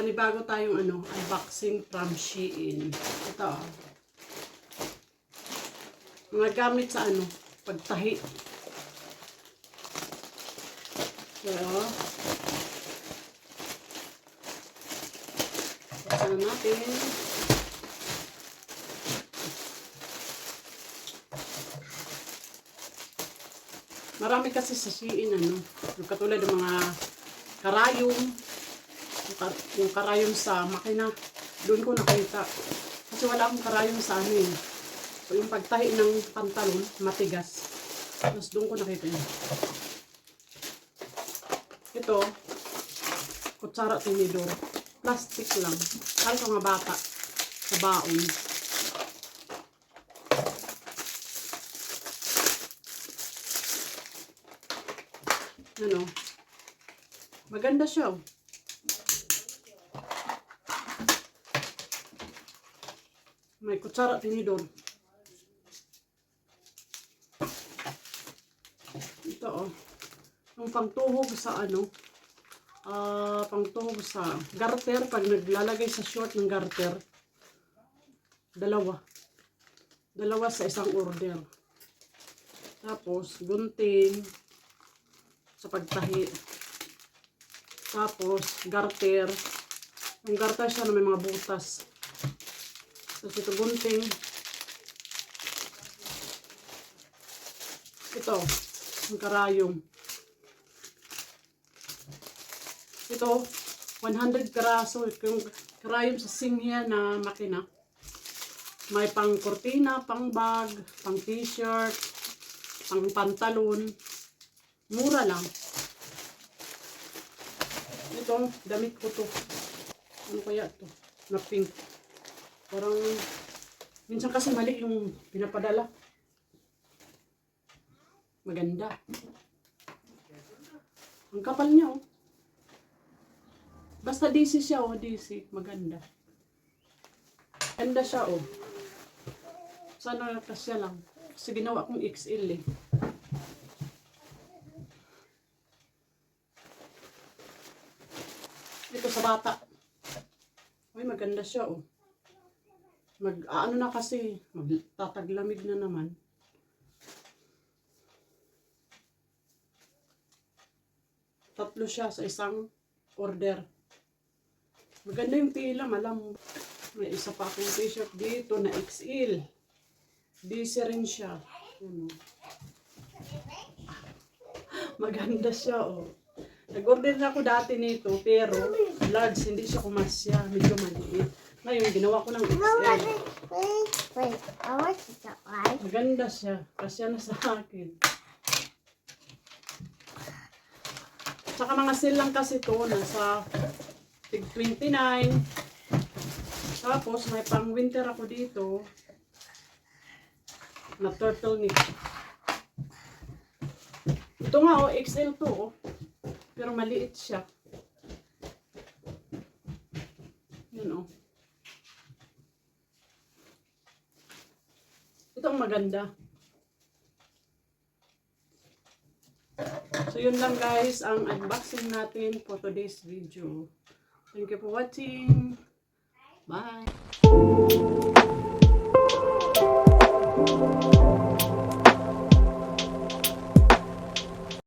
panibago tayong unboxing from Shein. Ito. Mga gamit sa pagtahi. So, buksan natin. Marami kasi sa Shein yung katulad ng mga karayom. Yung karayom sa makina, doon ko nakita. Kasi wala akong karayom sa So yung pagtahi ng pantalon, matigas. Tapos doon ko nakita yun. Ito, kutsara tinidor. Plastic lang. Para sa mga bata. Sa baon. Maganda siya. May kutsara tinidor. Ito yung pangtuhog sa pangtuhog sa garter. Pag naglalagay sa short ng garter, dalawa sa isang order. Tapos gunting sa pagtahi. Tapos garter. Yung garter siya na may mga butas. Tapos ito gunting. Ito, yung karayom. Ito, 100 piraso. Yung karayom sa Singya na makina. May pang kortina, pang bag, pang t-shirt, pang pantalon. Mura lang. Ito, damit ko to. Ano kaya to? Na pink. Parang, minsan kasi mali yung pinapadala. Maganda. Ang kapal niya, Basta DC siya, DC. Maganda. Ganda siya, Sana kasya lang. Kasi ginawa kong XL, Ito sa bata. Uy, maganda siya, na kasi, magtataglamig na naman. Tatlo siya sa isang order. Maganda yung tila, malam. May isa pa akong t-shirt dito na XL. DC rin siya. Maganda siya, Nag-order na ako dati nito, pero large, hindi siya kumasya. Medyo maliit. Ngayon, ginawa ko ng XL. Wait, I want to try. Maganda siya. Kasya na sa akin. Tsaka mga sale lang kasi ito. Nasa tig 29. Tapos, may pang winter ako dito. Na turtleneck. Ito nga, XL to, Pero maliit siya. Yun, Itong maganda. So, yun lang guys, ang unboxing natin for today's video. Thank you for watching. Bye!